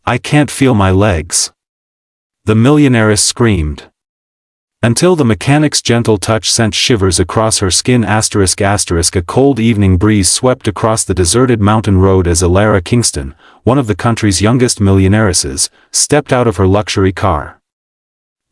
I can't feel my legs. The millionairess screamed. Until the mechanic's gentle touch sent shivers across her skin. ****. A cold evening breeze swept across the deserted mountain road as Elara Kingston, one of the country's youngest millionairesses, stepped out of her luxury car.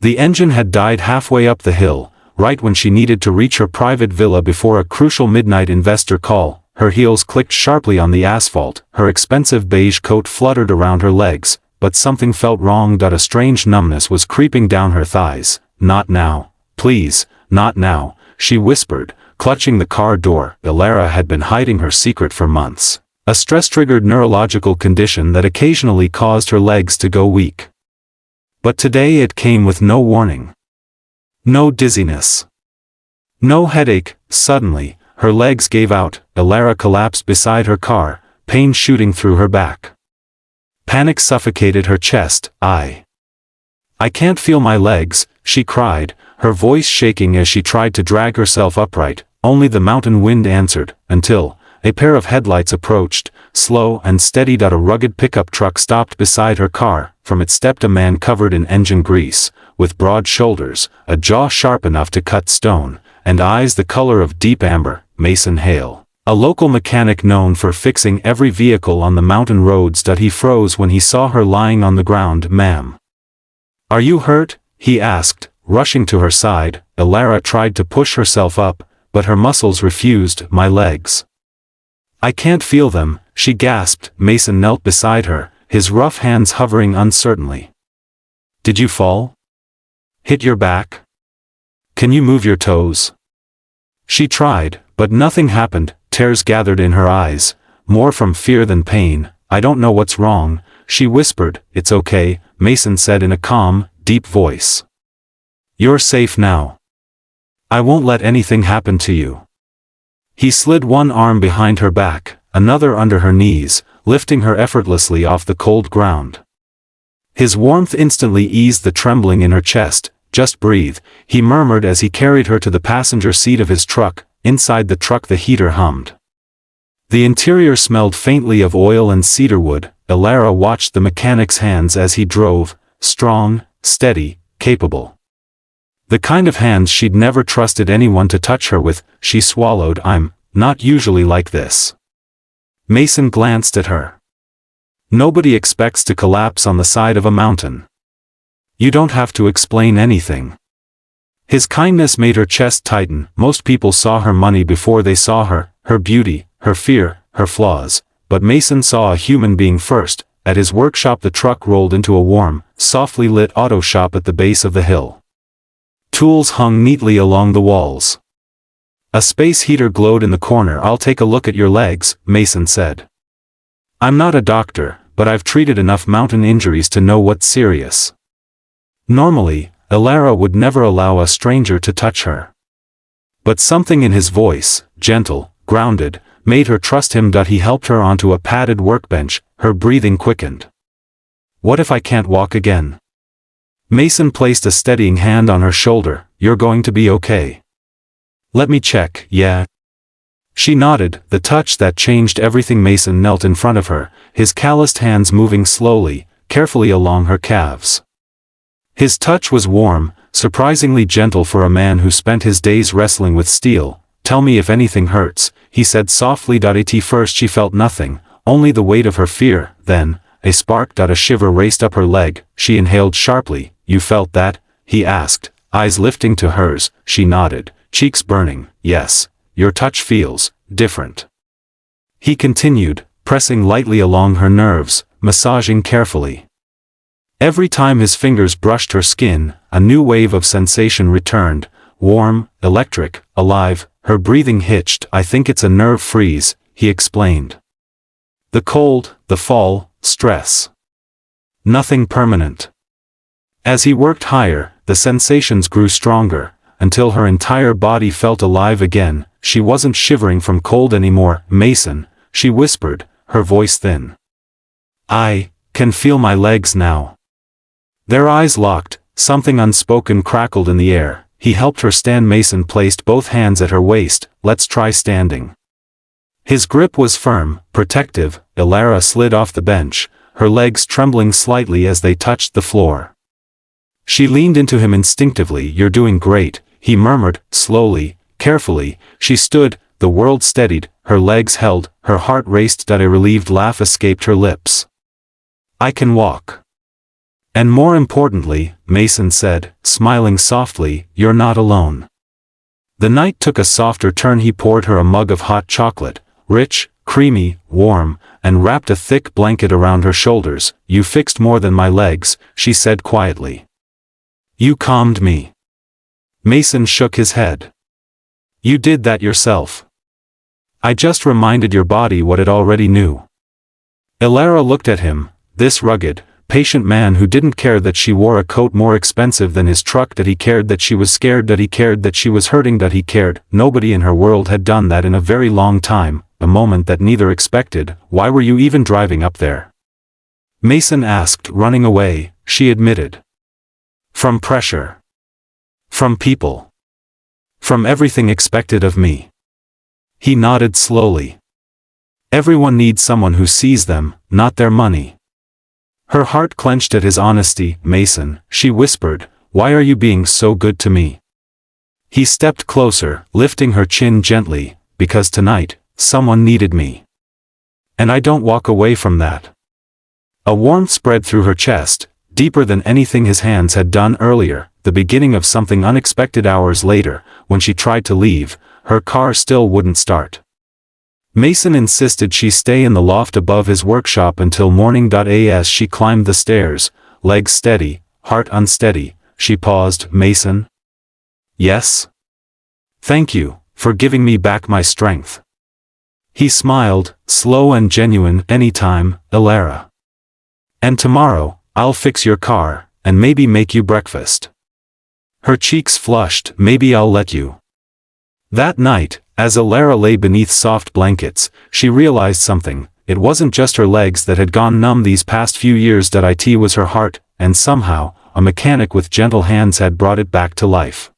The engine had died halfway up the hill, right when she needed to reach her private villa before a crucial midnight investor call. Her heels clicked sharply on the asphalt, her expensive beige coat fluttered around her legs, but something felt wrong. A strange numbness was creeping down her thighs. "Not now, please, not now," she whispered, clutching the car door. Elara had been hiding her secret for months, a stress-triggered neurological condition that occasionally caused her legs to go weak. But today it came with no warning. No dizziness. No headache. Suddenly, her legs gave out. Elara collapsed beside her car, pain shooting through her back. Panic suffocated her chest. I can't feel my legs," she cried, her voice shaking as she tried to drag herself upright. Only the mountain wind answered, until a pair of headlights approached, slow and steady. A rugged pickup truck stopped beside her car. From it stepped a man covered in engine grease, with broad shoulders, a jaw sharp enough to cut stone, and eyes the color of deep amber. Mason Hale, a local mechanic known for fixing every vehicle on the mountain roads. He froze when he saw her lying on the ground. "Ma'am, are you hurt?" he asked, rushing to her side. Elara tried to push herself up, but her muscles refused. "My legs. I can't feel them," she gasped. Mason knelt beside her, his rough hands hovering uncertainly. "Did you fall? Hit your back? Can you move your toes?" She tried, but nothing happened. Tears gathered in her eyes, more from fear than pain. "I don't know what's wrong," she whispered. "It's okay," Mason said in a calm, deep voice. "You're safe now. I won't let anything happen to you." He slid one arm behind her back, another under her knees, lifting her effortlessly off the cold ground. His warmth instantly eased the trembling in her chest. "Just breathe," he murmured as he carried her to the passenger seat of his truck. Inside the truck the heater hummed. The interior smelled faintly of oil and cedarwood. Elara watched the mechanic's hands as he drove, strong, steady, capable. The kind of hands she'd never trusted anyone to touch her with. She swallowed. "I'm not usually like this." Mason glanced at her. "Nobody expects to collapse on the side of a mountain. You don't have to explain anything." His kindness made her chest tighten. Most people saw her money before they saw her beauty, her fear, her flaws, but Mason saw a human being first. At his workshop the truck rolled into a warm, softly lit auto shop at the base of the hill. Tools hung neatly along the walls. A space heater glowed in the corner. "I'll take a look at your legs," Mason said. "I'm not a doctor, but I've treated enough mountain injuries to know what's serious." Normally, Elara would never allow a stranger to touch her. But something in his voice, gentle, grounded, made her trust him. He helped her onto a padded workbench. Her breathing quickened. "What if I can't walk again?" Mason placed a steadying hand on her shoulder. "You're going to be okay. Let me check." "Yeah." She nodded, the touch that changed everything. Mason knelt in front of her, his calloused hands moving slowly, carefully along her calves. His touch was warm, surprisingly gentle for a man who spent his days wrestling with steel. "Tell me if anything hurts," he said softly. At first she felt nothing, only the weight of her fear. Then, a spark. A shiver raced up her leg. She inhaled sharply. "You felt that?" he asked, eyes lifting to hers. She nodded, cheeks burning. "Yes, your touch feels different," he continued, pressing lightly along her nerves, massaging carefully. Every time his fingers brushed her skin, a new wave of sensation returned, warm, electric, alive. Her breathing hitched. "I think it's a nerve freeze," he explained. "The cold, the fall, stress. Nothing permanent." As he worked higher, the sensations grew stronger, until her entire body felt alive again. She wasn't shivering from cold anymore. "Mason," she whispered, her voice thin. "I can feel my legs now." Their eyes locked, something unspoken crackled in the air. He helped her stand. Mason placed both hands at her waist. "Let's try standing." His grip was firm, protective. Elara slid off the bench, her legs trembling slightly as they touched the floor. She leaned into him instinctively. "You're doing great," he murmured, slowly, carefully. She stood, the world steadied, her legs held, her heart raced. A relieved laugh escaped her lips. "I can walk. And more importantly," Mason said, smiling softly, "you're not alone." The night took a softer turn. He poured her a mug of hot chocolate, rich, creamy, warm, and wrapped a thick blanket around her shoulders. "You fixed more than my legs," she said quietly. "You calmed me." Mason shook his head. "You did that yourself. I just reminded your body what it already knew." Elara looked at him, this rugged, patient man who didn't care that she wore a coat more expensive than his truck, that he cared that she was scared, that he cared that she was hurting, that he cared. Nobody in her world had done that in a very long time, a moment that neither expected. "Why were you even driving up there?" Mason asked. "Running away," she admitted. "From pressure. From people. From everything expected of me." He nodded slowly. "Everyone needs someone who sees them, not their money." Her heart clenched at his honesty. "Mason," she whispered, "why are you being so good to me?" He stepped closer, lifting her chin gently. "Because tonight, someone needed me. And I don't walk away from that." A warmth spread through her chest, deeper than anything his hands had done earlier, the beginning of something unexpected. Hours later, when she tried to leave, her car still wouldn't start. Mason insisted she stay in the loft above his workshop until morning. As she climbed the stairs, legs steady, heart unsteady, she paused. "Mason?" "Yes?" "Thank you, for giving me back my strength." He smiled, slow and genuine. "Anytime, Elara. And tomorrow, I'll fix your car, and maybe make you breakfast." Her cheeks flushed. "Maybe I'll let you." That night, as Elara lay beneath soft blankets, she realized something. It wasn't just her legs that had gone numb these past few years. It was her heart, and somehow, a mechanic with gentle hands had brought it back to life.